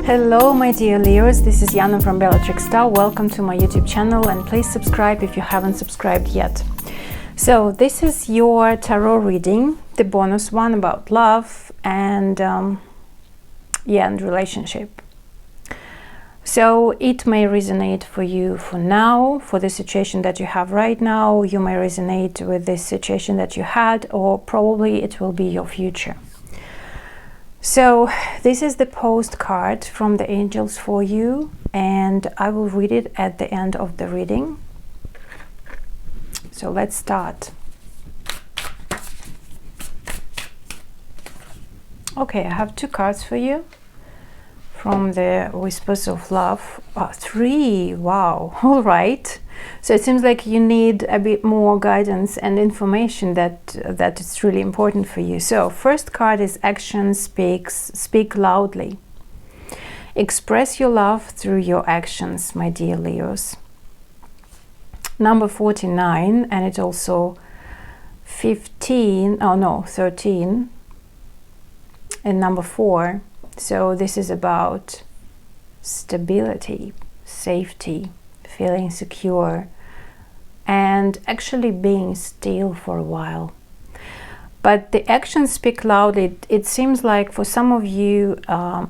Hello my dear Leos, this is Yana from Bellatrix. Welcome to my YouTube channel and please subscribe if you haven't subscribed yet. So this is your tarot reading, the bonus one about love and and relationship. So it may resonate for you for now, for the situation that you have right now. You may resonate with this situation that you had, or probably it will be your future. So this is the postcard from the angels for you, and I will read it at the end of the reading. So let's start. Okay, I have two cards for you from the Whispers of Love. Oh, three, wow, all right. So it seems like you need a bit more guidance and information that is really important for you. So first card is action speak loudly. Express your love through your actions, my dear Leos. Number 49, and it's also 13, and number 4. So this is about stability, safety, feeling secure, and actually being still for a while. But the actions speak loudly. It seems like for some of you,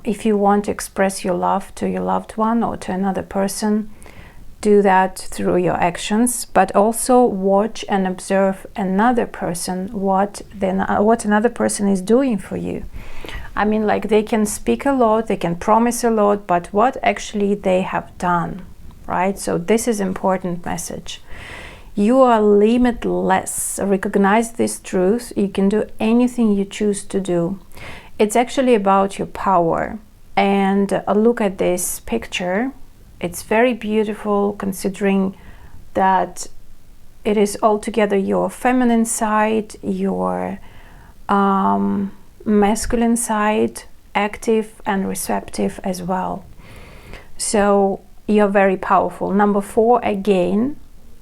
if you want to express your love to your loved one or to another person, do that through your actions, but also watch and observe another person, what another person is doing for you. I mean, like, they can speak a lot, they can promise a lot, but what actually they have done. Right? So this is important message. You are limitless. Recognize this truth. You can do anything you choose to do. It's actually about your power. And look at this picture. It's very beautiful, considering that it is altogether your feminine side, your masculine side, active and receptive as well. So you're very powerful. Number 4 again.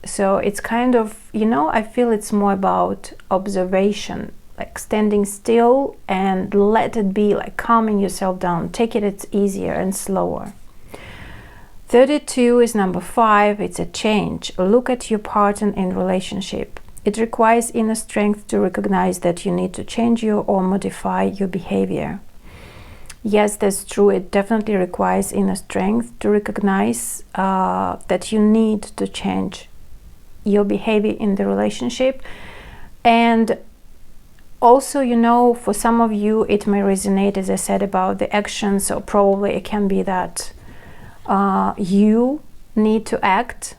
So it's kind of, I feel it's more about observation, like standing still and let it be, like calming yourself down. Take it, it's easier and slower. 32 is number 5. It's a change. Look at your partner in relationship. It requires inner strength to recognize that you need to change or modify your behavior. Yes, that's true. It definitely requires inner strength to recognize that you need to change your behavior in the relationship. And also, for some of you, it may resonate, as I said, about the actions. So probably it can be that you need to act,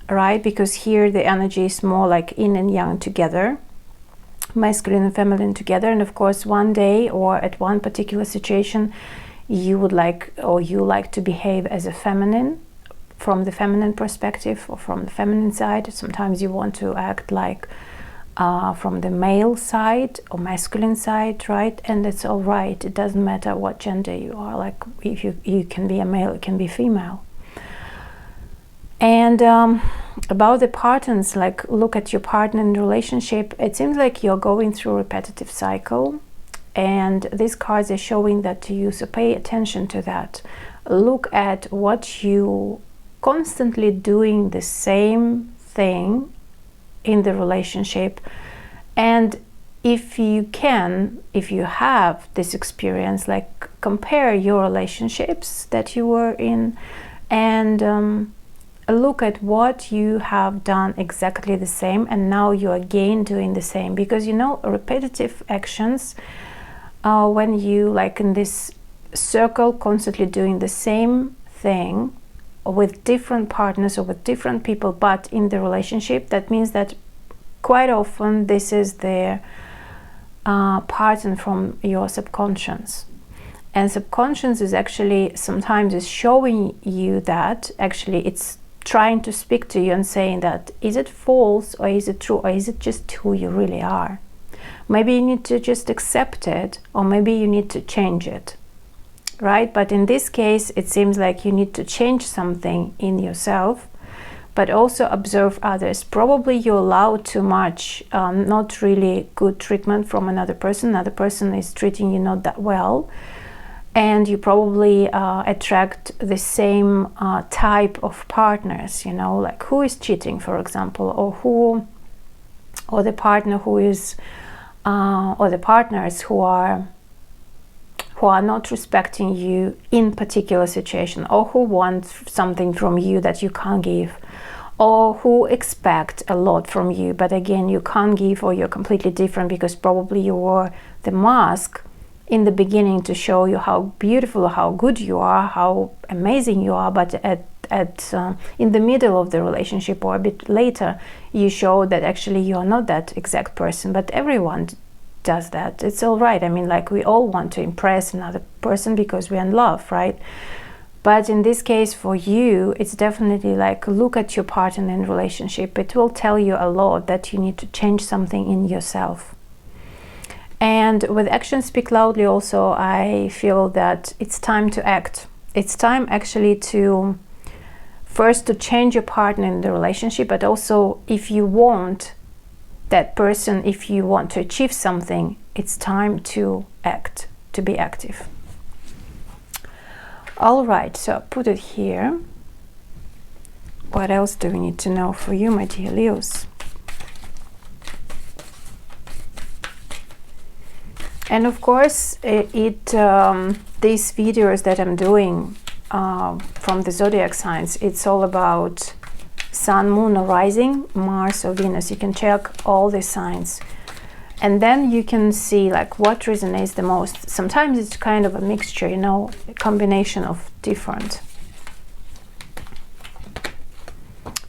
right? Because here the energy is more like yin and yang together. Masculine and feminine together, and of course one day or at one particular situation you like to behave as a feminine, from the feminine perspective or from the feminine side. Sometimes you want to act like from the male side or masculine side, right? And it's all right. It doesn't matter what gender you are. Like, if you can be a male, you can be female. And about the patterns, like, look at your partner in relationship. It seems like you're going through a repetitive cycle, and these cards are showing that to you. So pay attention to that. Look at what you constantly doing the same thing in the relationship, and if you have this experience, like, compare your relationships that you were in and look at what you have done exactly the same, and now you're again doing the same. Because repetitive actions, when you, like, in this circle, constantly doing the same thing with different partners or with different people, but in the relationship, that means that quite often this is their pattern from your subconscious. And subconscious is actually sometimes is showing you that actually it's trying to speak to you and saying that, is it false or is it true, or is it just who you really are? Maybe you need to just accept it, or maybe you need to change it, right? But in this case, it seems like you need to change something in yourself, but also observe others. Probably you allow too much, not really good treatment from another person. Another person is treating you not that well, and you probably attract the same type of partners, you know, like who is cheating, for example, or the partner who is or the partners who are not respecting you in particular situation, or who want something from you that you can't give, or who expect a lot from you, but again you can't give, or you're completely different because probably you wore the mask in the beginning to show you how beautiful, how good you are, how amazing you are, but in the middle of the relationship or a bit later, you show that actually you are not that exact person. But everyone does that. It's all right. I mean, like, we all want to impress another person because we're in love, right? But in this case, for you, it's definitely like, look at your partner in relationship. It will tell you a lot that you need to change something in yourself. And with Actions Speak Loudly also, I feel that it's time to act. It's time actually to first to change your partner in the relationship, but also if you want that person, if you want to achieve something, it's time to act, to be active. All right, so put it here. What else do we need to know for you, my dear Leos? And of course, these videos that I'm doing from the zodiac signs, it's all about Sun, Moon, or Rising, Mars or Venus. You can check all the signs, and then you can see like what resonates the most. Sometimes it's kind of a mixture, you know, a combination of different.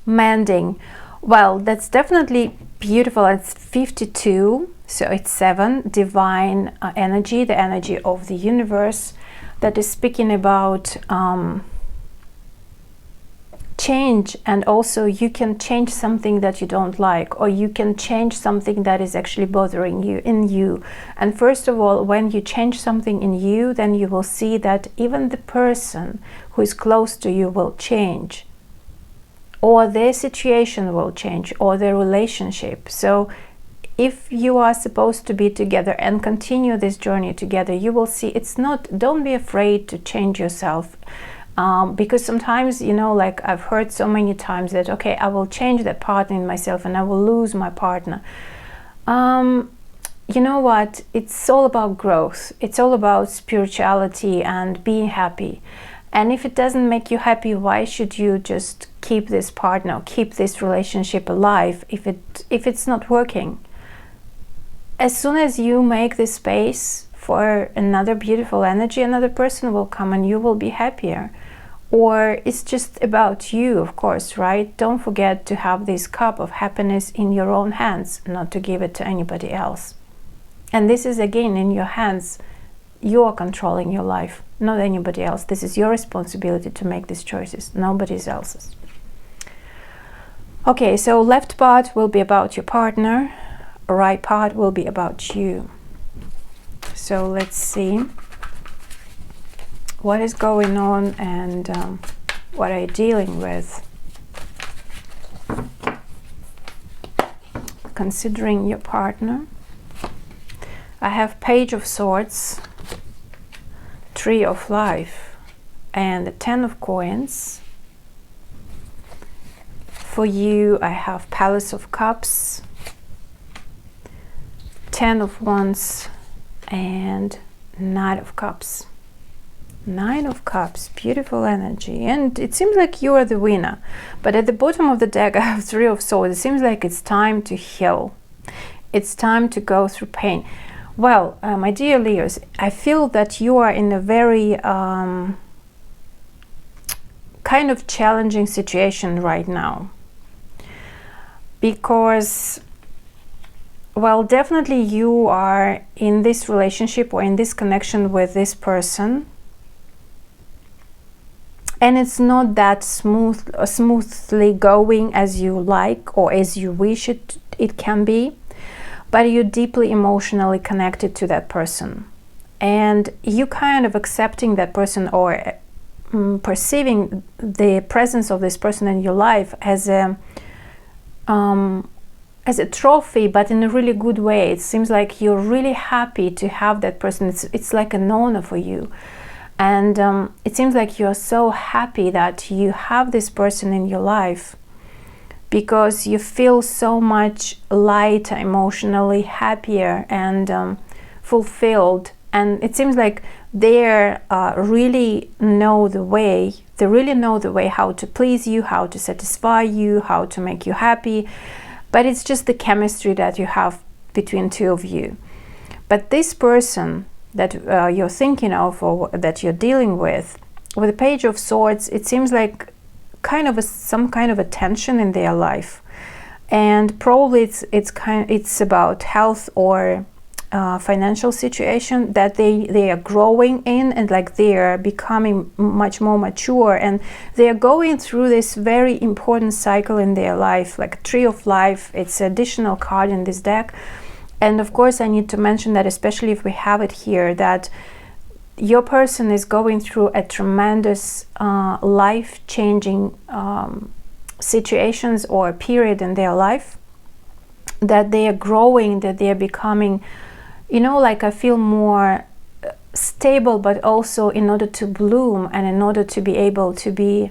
Mending, well, that's definitely beautiful. It's 52, so it's 7, divine energy, the energy of the universe, that is speaking about change. And also you can change something that you don't like, or you can change something that is actually bothering you in you. And first of all, when you change something in you, then you will see that even the person who is close to you will change, or their situation will change, or their relationship. So if you are supposed to be together and continue this journey together, you will see it's not, don't be afraid to change yourself. Because sometimes, you know, like I've heard so many times that, okay, I will change that partner in myself and I will lose my partner. You know what? It's all about growth. It's all about spirituality and being happy. And if it doesn't make you happy, why should you just keep this partner, keep this relationship alive if it's not working? As soon as you make this space for another beautiful energy, another person will come and you will be happier. Or it's just about you, of course, right? Don't forget to have this cup of happiness in your own hands, not to give it to anybody else. And this is again in your hands. You are controlling your life, not anybody else. This is your responsibility to make these choices, nobody else's. Okay, so left part will be about your partner, right part will be about you. So let's see what is going on and what are you dealing with. Considering your partner, I have Page of Swords, Tree of Life, and the 10 of Coins. For you, I have Palace of Cups, 10 of Wands, and 9 of Cups. 9 of Cups, beautiful energy. And it seems like you are the winner. But at the bottom of the deck, I have 3 of Swords. It seems like it's time to heal. It's time to go through pain. Well, my dear Leos, I feel that you are in a very kind of challenging situation right now. Because, well, definitely you are in this relationship or in this connection with this person, and it's not that smoothly going as you like or as you wish it can be, but you're deeply emotionally connected to that person, and you kind of accepting that person or perceiving the presence of this person in your life as a trophy, but in a really good way. It seems like you're really happy to have that person. It's like an honor for you. And it seems like you're so happy that you have this person in your life, because you feel so much lighter, emotionally happier and fulfilled. And it seems like they really know the way. They really know the way how to please you, how to satisfy you, how to make you happy. But it's just the chemistry that you have between two of you. But this person that you're thinking of, or that you're dealing with the Page of Swords, it seems like kind of some kind of a tension in their life, and probably it's about health or financial situation that they are growing in, and like they are becoming much more mature, and they are going through this very important cycle in their life, like Tree of Life. It's an additional card in this deck. And of course I need to mention that, especially if we have it here, that your person is going through a tremendous life-changing situations or period in their life, that they are growing, that they are becoming, you know, like I feel more stable, but also in order to bloom and in order to be able to be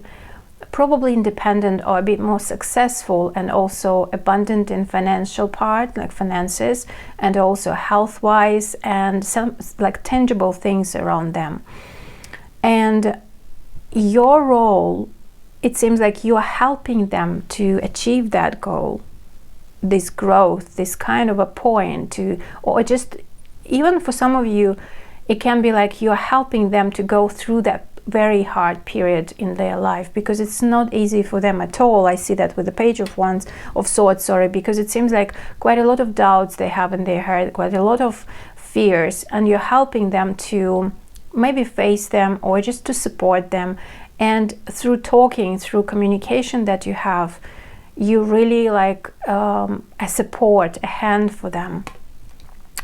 probably independent or a bit more successful, and also abundant in financial part, like finances, and also health-wise, and some like tangible things around them. And your role, it seems like you are helping them to achieve that goal, this growth, this kind of a point to, or just even for some of you, it can be like you are helping them to go through that very hard period in their life, because it's not easy for them at all. I see that with the Page of Swords, because it seems like quite a lot of doubts they have in their head, quite a lot of fears, and you're helping them to maybe face them or just to support them. And through talking, through communication that you have, you really like a support, a hand for them.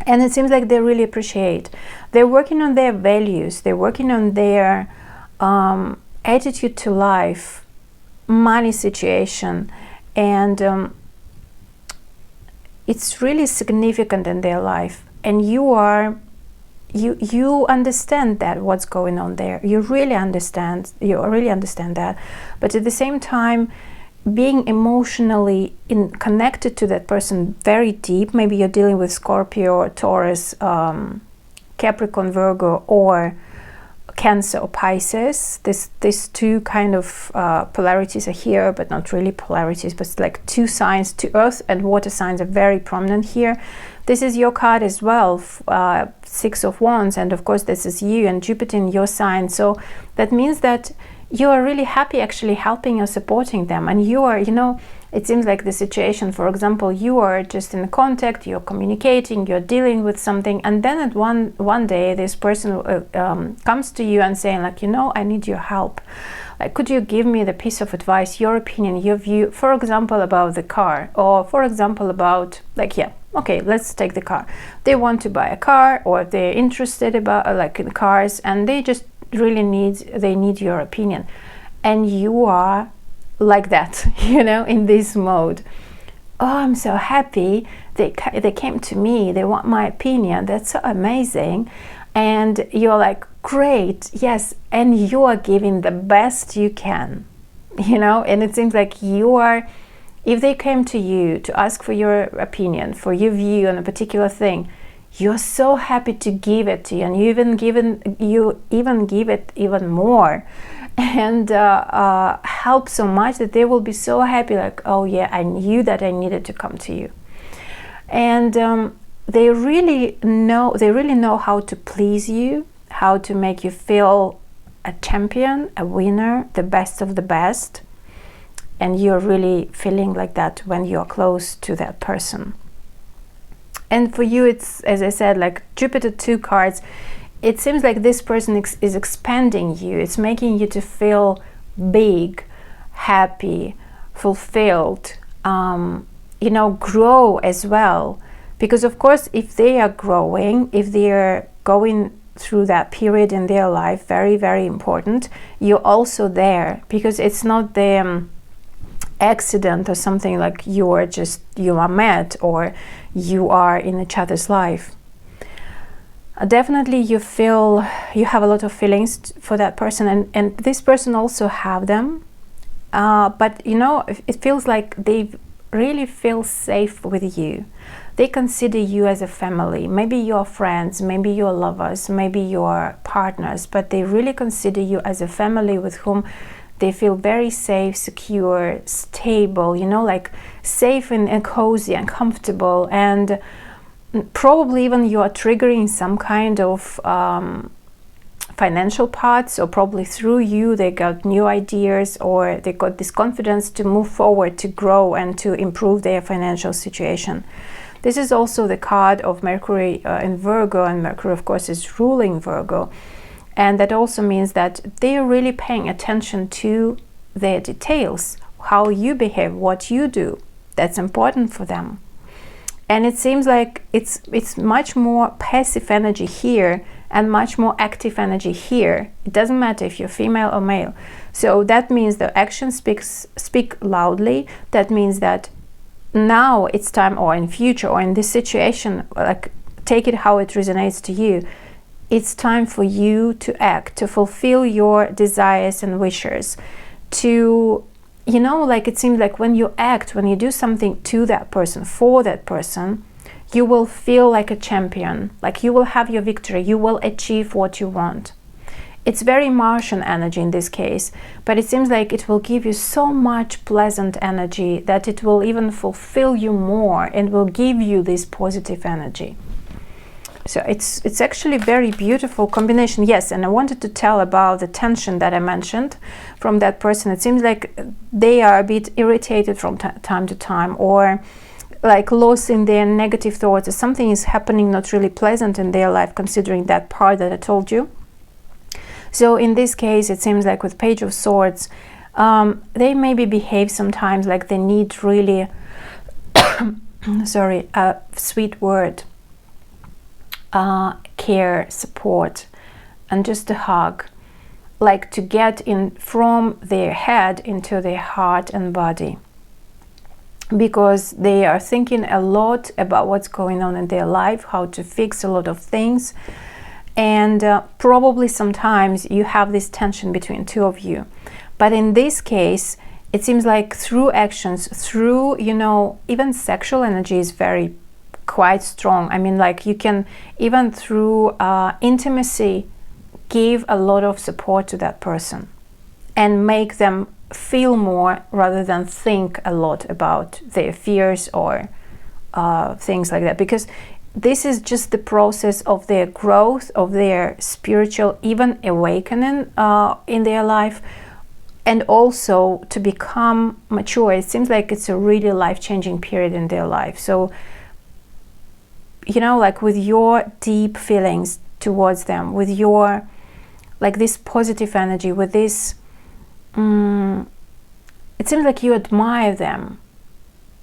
And it seems like they really appreciate. They're working on their values, they're working on their attitude to life, money situation, and it's really significant in their life. And you understand that what's going on there. You really understand that. But at the same time, being emotionally connected to that person very deep. Maybe you're dealing with Scorpio or Taurus, Capricorn, Virgo, or Cancer or Pisces. These two kind of polarities are here, but not really polarities, but it's like two signs, two earth and water signs are very prominent here. This is your card as well, Six of Wands, and of course this is you and Jupiter in your sign. So that means that you are really happy actually helping or supporting them. And you are, you know, it seems like the situation, for example, you are just in contact, you're communicating, you're dealing with something, and then at one day this person comes to you and saying like, you know, I need your help. Like, could you give me the piece of advice, your opinion, your view, for example, about the car, or for example about, like, yeah, okay, let's take the car. They want to buy a car, or they're interested about like in cars, and they just really need your opinion. And you are like that, you know, in this mode. Oh, I'm so happy they came to me, they want my opinion, that's so amazing. And you're like, great, yes, and you are giving the best you can, you know. And it seems like you are, if they came to you to ask for your opinion, for your view on a particular thing, you're so happy to give it to you, and you even give it even more, and help so much that they will be so happy, like, oh yeah, I knew that I needed to come to you. And they really know how to please you, how to make you feel a champion, a winner, the best of the best. And you're really feeling like that when you're close to that person. And for you, it's, as I said, like Jupiter 2 cards, it seems like this person is expanding you. It's making you to feel big, happy, fulfilled, you know, grow as well. Because of course, if they are growing, if they are going through that period in their life, very, very important, you're also there, because it's not the accident or something like you are met or you are in each other's life. Definitely you feel you have a lot of feelings for that person, and this person also have them, but you know, it feels like they really feel safe with you. They consider you as a family. Maybe you're friends, maybe you're lovers, maybe you're partners, but they really consider you as a family with whom they feel very safe, secure, stable, you know, like safe and cozy and comfortable. And probably even you are triggering some kind of financial parts, or probably through you they got new ideas, or they got this confidence to move forward, to grow and to improve their financial situation. This is also the card of Mercury in Virgo, and Mercury of course is ruling Virgo, and that also means that they are really paying attention to their details, how you behave, what you do. That's important for them. And it seems like it's much more passive energy here and much more active energy here. It doesn't matter if you're female or male. So that means the actions speak loudly. That means that now it's time, or in future, or in this situation, like take it how it resonates to you. It's time for you to act, to fulfill your desires and wishes, to, you know, like it seems like when you act, when you do something to that person, for that person, you will feel like a champion, like you will have your victory, you will achieve what you want. It's very Martian energy in this case, but it seems like it will give you so much pleasant energy that it will even fulfill you more and will give you this positive energy. So it's actually very beautiful combination. Yes, and I wanted to tell about the tension that I mentioned from that person. It seems like they are a bit irritated from time to time, or like lost in their negative thoughts, or something is happening not really pleasant in their life, considering that part that I told you. So in this case, it seems like with Page of Swords, they maybe behave sometimes like they need really sorry, a sweet word, care, support, and just a hug, like to get in from their head into their heart and body, because they are thinking a lot about what's going on in their life, how to fix a lot of things, and probably sometimes you have this tension between two of you. But in this case, it seems like through actions, through, you know, even sexual energy is very quite strong. I mean, like you can even through intimacy give a lot of support to that person and make them feel more rather than think a lot about their fears or things like that, because this is just the process of their growth, of their spiritual even awakening in their life, and also to become mature. It seems like it's a really life-changing period in their life. So, you know, like with your deep feelings towards them, with your, like this positive energy, with this, it seems like you admire them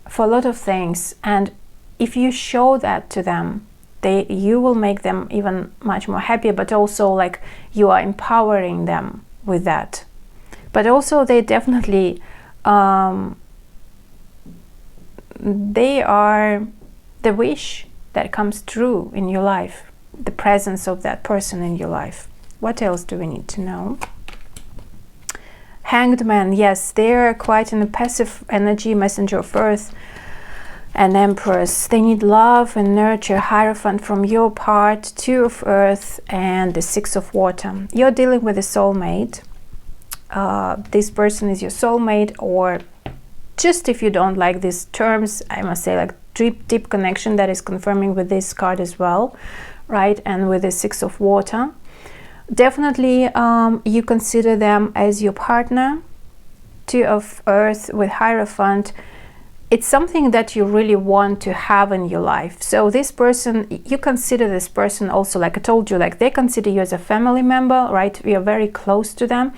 for a lot of things. And if you show that to them, you will make them even much more happier, but also like you are empowering them with that. But also they definitely, they are the wish that comes true in your life, the presence of that person in your life. What else do we need to know? Hanged Man, yes, they're quite in a passive energy, messenger of earth and Empress. They need love and nurture, Hierophant from your part, Two of Earth, and the Six of Water. You're dealing with a soulmate. This person is your soulmate, or just if you don't like these terms, I must say like deep connection, that is confirming with this card as well, right? And with the Six of Water. Definitely you consider them as your partner. Two of Earth with Hierophant. It's something that you really want to have in your life. So this person, you consider this person also, like I told you, like they consider you as a family member, right? We are very close to them.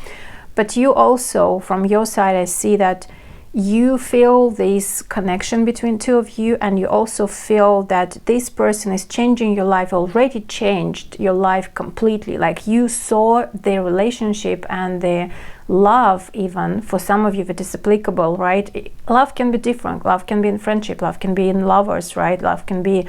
But you also, from your side, I see that you feel this connection between two of you, and you also feel that this person is changing your life, already changed your life completely. Like you saw their relationship and their love, even for some of you, if it is applicable, right? Love can be different. Love can be in friendship, love can be in lovers, right? Love can be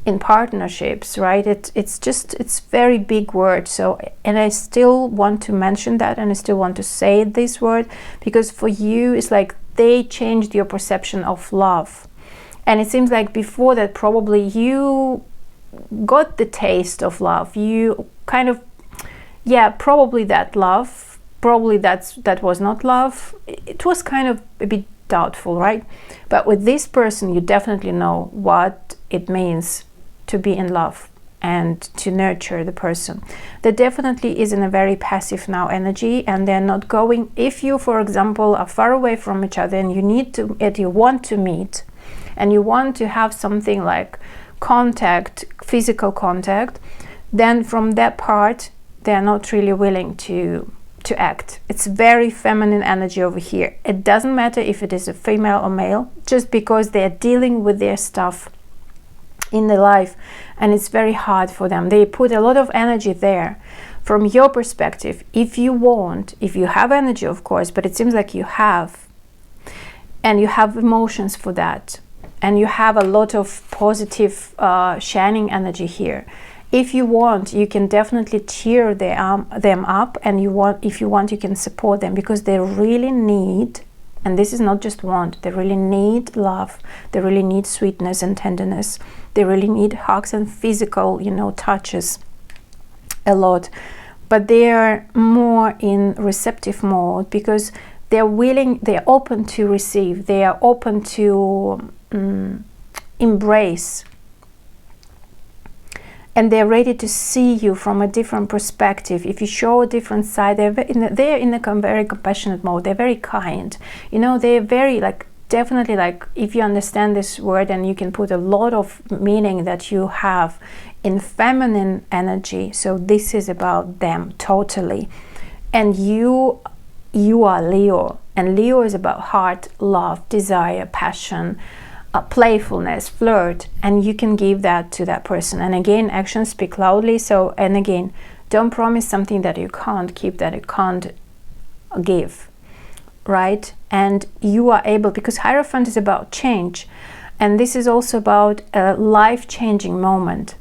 in partnerships, right? It's very big word. So, and I still want to mention that, and I still want to say this word, because for you it's like they changed your perception of love. And it seems like before that probably you got the taste of love. You kind of, yeah, probably that love, probably that was not love. It was kind of a bit doubtful, right? But with this person you definitely know what it means to be in love and to nurture the person. There definitely is in a very passive now energy, and they're not going. If you, for example, are far away from each other and you want to meet and you want to have something like contact, physical contact, then from that part they're not really willing to act. It's very feminine energy over here. It doesn't matter if it is a female or male, just because they're dealing with their stuff in their life, and it's very hard for them. They put a lot of energy there. From your perspective, if you have energy, of course, but it seems like you have, and you have emotions for that, and you have a lot of positive shining energy here. If you want, you can definitely cheer them up, and if you want, you can support them, because they really need, and this is not just want, they really need love, they really need sweetness and tenderness, they really need hugs and physical, touches a lot. But they are more in receptive mode, because they're open to receive, they are open to embrace, and they're ready to see you from a different perspective. If you show a different side, they're in a very compassionate mode. They're very kind. They're very definitely if you understand this word, and you can put a lot of meaning that you have in feminine energy. So this is about them totally. And you are Leo, and Leo is about heart, love, desire, passion, playfulness, flirt, and you can give that to that person. And again, actions speak loudly. So, and again, don't promise something that you can't keep, that you can't give, right? And you are able, because Hierophant is about change, and this is also about a life-changing moment.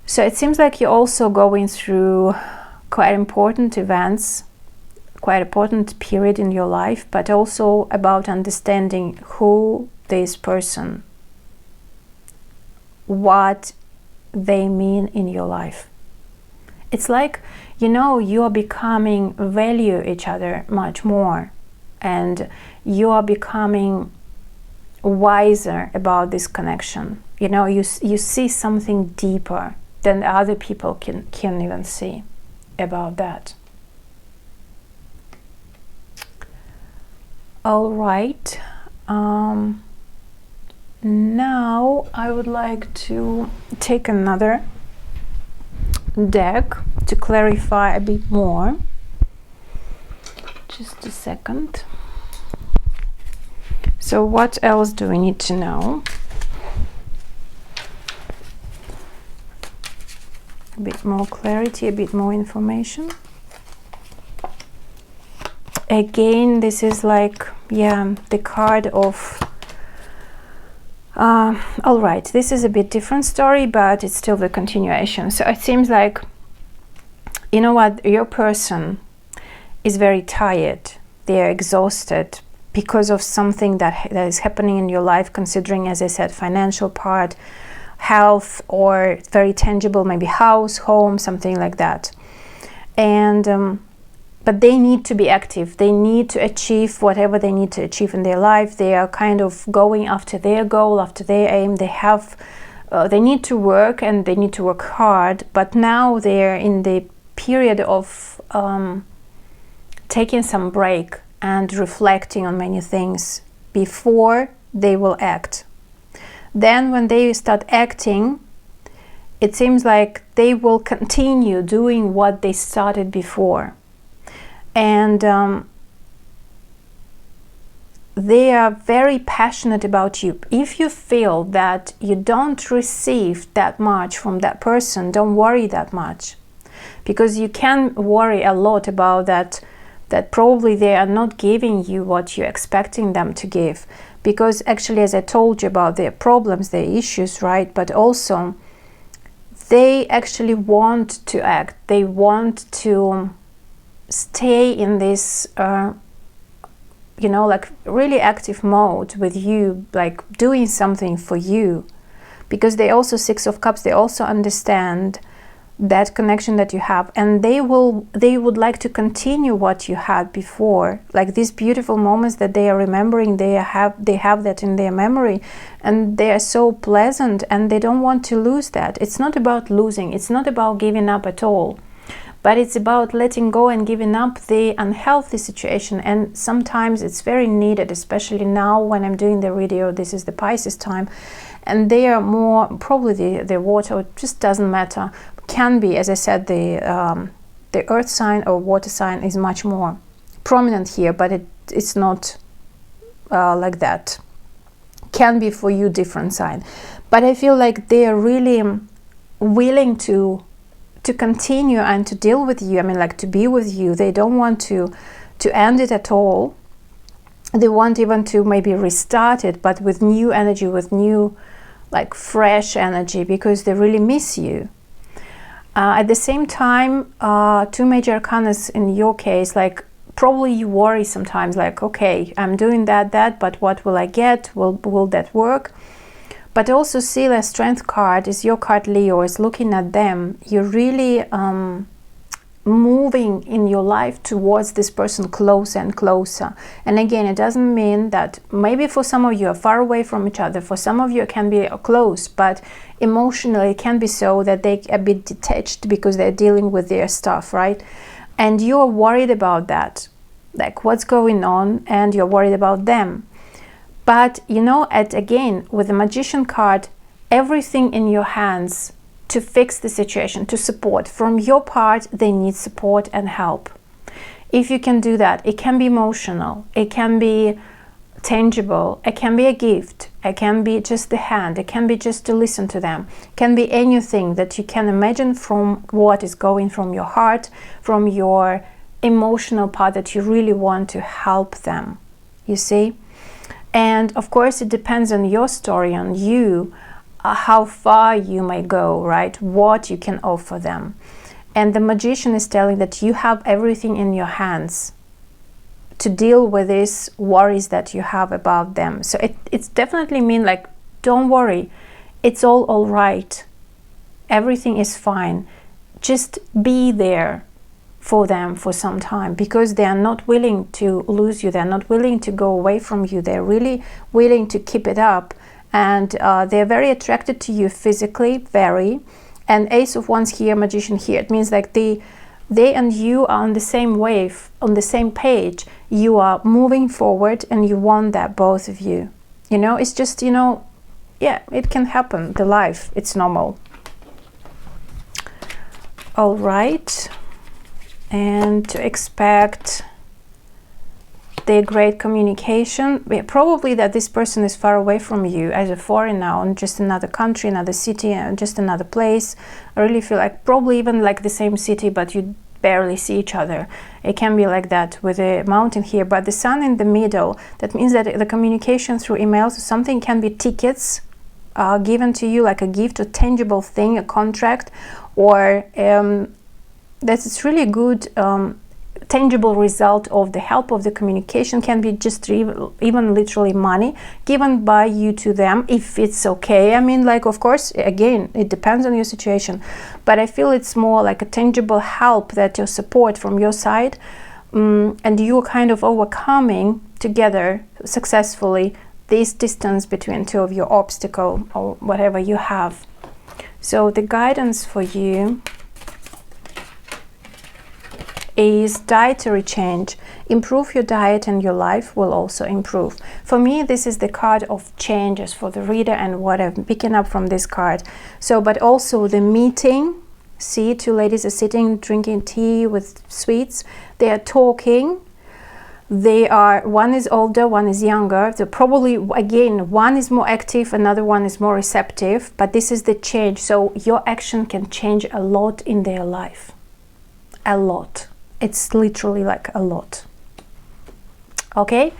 So it seems like you're also going through quite important events, quite important period in your life, but also about understanding who this person, what they mean in your life. It's like, you are becoming value each other much more, and you are becoming wiser about this connection. You see something deeper than other people can even see about that. All right. Now I would like to take another deck to clarify a bit more. Just a second. So what else do we need to know? A bit more clarity, a bit more information. Again, this is the card of all right, this is a bit different story, but it's still the continuation. So it seems like, your person is very tired, they're exhausted because of something that is happening in your life, considering, as I said, financial part, health, or very tangible, maybe house, home, something like that. And but they need to be active. They need to achieve whatever they need to achieve in their life. They are kind of going after their goal, after their aim. They need to work, and they need to work hard. But now they're in the period of taking some break and reflecting on many things before they will act. Then when they start acting, it seems like they will continue doing what they started before. And they are very passionate about you. If you feel that you don't receive that much from that person, don't worry that much, because you can worry a lot about that probably they are not giving you what you're expecting them to give. because actually, as I told you about their problems, their issues, right, but also they actually want to act, they want to stay in this you know, like really active mode with you, like doing something for you, because they also Six of Cups, they also understand that connection that you have, and they would like to continue what you had before, like these beautiful moments that they are remembering, they have that in their memory, and they are so pleasant, and they don't want to lose that. It's not about losing, it's not about giving up at all, but it's about letting go and giving up the unhealthy situation. And sometimes it's very needed, especially now when I'm doing the video. This is the Pisces time, and they are more probably the water, it just doesn't matter, can be, as I said, the earth sign or water sign is much more prominent here, but it's not like that. Can be for you different sign, but I feel like they are really willing to continue and to deal with you. I mean, like to be with you. They don't want to end it at all. They want even to maybe restart it, but with new energy, with new, like fresh energy, because they really miss you. At the same time, two major arcanas in your case, like probably you worry sometimes, like, okay, I'm doing that, but what will I get? Will that work? But also see the Strength card is your card, Leo, is looking at them. You're really moving in your life towards this person closer and closer. And again, it doesn't mean that maybe for some of you are far away from each other, for some of you it can be close, but emotionally it can be so that they are a bit detached because they're dealing with their stuff, right? And you're worried about that, like what's going on, and you're worried about them. But you know, again, with the Magician card, everything in your hands to fix the situation, to support. From your part, they need support and help. If you can do that, it can be emotional, it can be tangible, it can be a gift, it can be just the hand, it can be just to listen to them, it can be anything that you can imagine from what is going from your heart, from your emotional part, that you really want to help them, you see? And of course, it depends on your story, on you, how far you may go, right? What you can offer them. And the Magician is telling that you have everything in your hands to deal with these worries that you have about them. So it's definitely mean like, don't worry, it's all right. Everything is fine. Just be there for them for some time, because they are not willing to lose you, they're not willing to go away from you, they're really willing to keep it up, and they're very attracted to you physically, very. And Ace of Wands here, Magician here, it means like they and you are on the same wave, on the same page, you are moving forward, and you want that, both of you, you know. It's just, you know, yeah, it can happen, the life, it's normal. All right. And to expect their great communication, probably that this person is far away from you as a foreigner, in just another country, another city, and just another place. I really feel like probably even like the same city, but you barely see each other. It can be like that with a mountain here, but the sun in the middle, that means that the communication through emails, something can be tickets given to you, like a gift, a tangible thing, a contract, or that it's really good tangible result of the help of the communication. Can be just even literally money given by you to them, if it's okay. I mean, like, of course, again, it depends on your situation, but I feel it's more like a tangible help, that your support from your side, and you're kind of overcoming together successfully this distance between two of your obstacle or whatever you have. So the guidance for you is dietary change. Improve your diet and your life will also improve. For me, this is the card of changes for the reader and what I'm picking up from this card. So, but also the meeting. See, two ladies are sitting drinking tea with sweets. They are talking. They are, one is older, one is younger. So probably, again, one is more active, another one is more receptive, but this is the change. So your action can change a lot in their life. A lot. It's literally like a lot. Okay,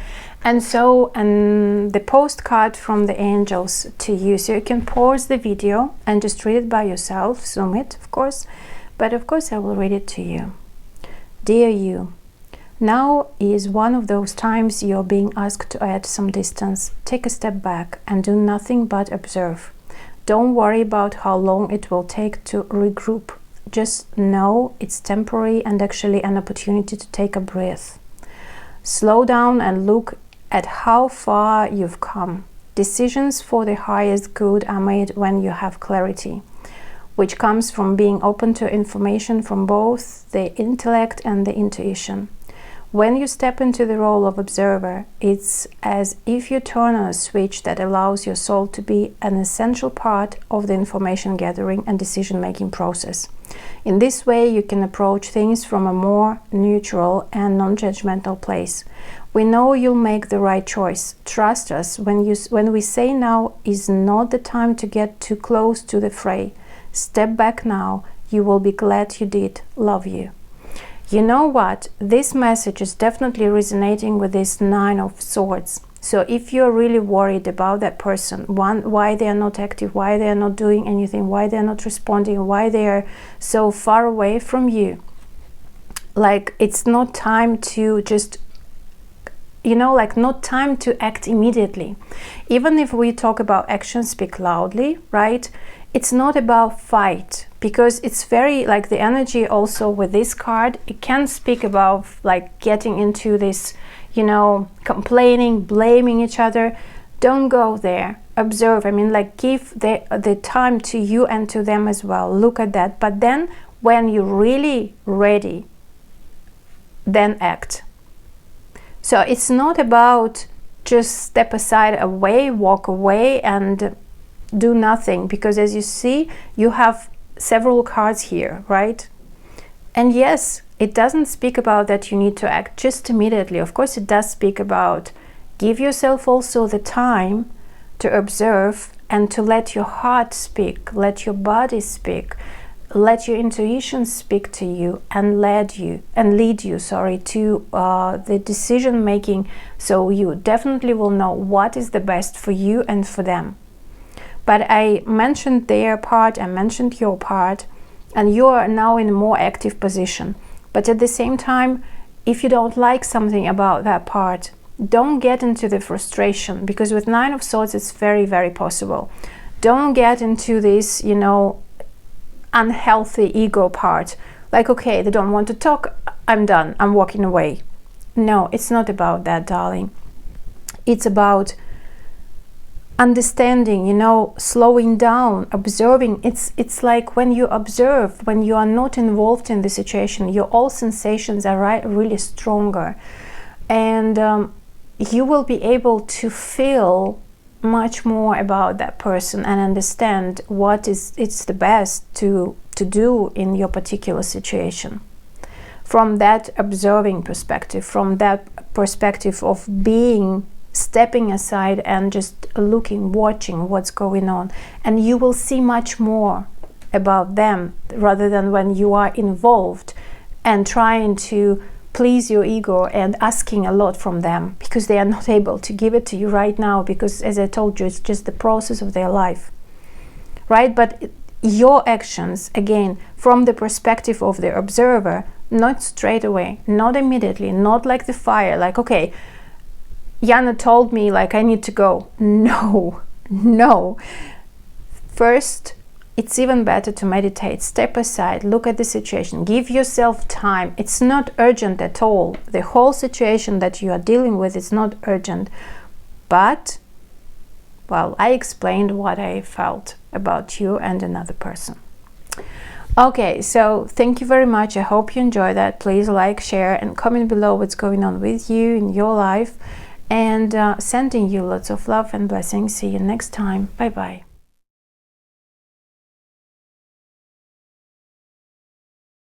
And so, and the postcard from the angels to you, so you can pause the video and just read it by yourself, zoom it, of course, but of course I will read it to you. Dear you, now is one of those times you're being asked to add some distance. Take a step back and do nothing but observe. Don't worry about how long it will take to regroup. Just know it's temporary and actually an opportunity to take a breath. Slow down and look at how far you've come. Decisions for the highest good are made when you have clarity, which comes from being open to information from both the intellect and the intuition. When you step into the role of observer, it's as if you turn on a switch that allows your soul to be an essential part of the information gathering and decision-making process. In this way, you can approach things from a more neutral and non-judgmental place. We know you'll make the right choice. Trust us when we say now is not the time to get too close to the fray. Step back now. You will be glad you did. Love you. You know what? This message is definitely resonating with this 9 of Swords. So if you're really worried about that person, why they are not active, why they are not doing anything, why they are not responding, why they are so far away from you, like it's not time to just, you know, like not time to act immediately. Even if we talk about action speak loudly, right? It's not about fight, because it's very like the energy also with this card, it can speak about like getting into this, you know, complaining, blaming each other. Don't go there. Observe. I mean, like give the time to you and to them as well. Look at that. But then when you're really ready, then act. So it's not about just step aside, away, walk away and do nothing, because as you see, you have several cards here, right? And yes, it doesn't speak about that you need to act just immediately. Of course, it does speak about give yourself also the time to observe and to let your heart speak, let your body speak, let your intuition speak to you and lead you to the decision making, so you definitely will know what is the best for you and for them. But I mentioned their part, I mentioned your part, and you are now in a more active position. But at the same time, if you don't like something about that part, don't get into the frustration, because with 9 of Swords it's very, very possible. Don't get into this, you know, unhealthy ego part. Like, okay, they don't want to talk, I'm done, I'm walking away. No, it's not about that, darling. It's about understanding, you know, slowing down, observing. It's like when you observe, when you are not involved in the situation, your all sensations are really stronger, and you will be able to feel much more about that person and understand what it's the best to do in your particular situation. From that observing perspective, from that perspective of being, stepping aside and just looking, watching what's going on, and you will see much more about them rather than when you are involved and trying to please your ego and asking a lot from them, because they are not able to give it to you right now, because as I told you, it's just the process of their life, right? But your actions, again, from the perspective of the observer, not straight away, not immediately, not like the fire, like, okay, Yana told me like I need to go. No. First, it's even better to meditate, step aside, look at the situation, give yourself time. It's not urgent at all. The whole situation that you are dealing with is not urgent. But, well, I explained what I felt about you and another person. Okay, so thank you very much. I hope you enjoyed that. Please like, share, and comment below what's going on with you in your life. And sending you lots of love and blessings. See you next time. Bye bye.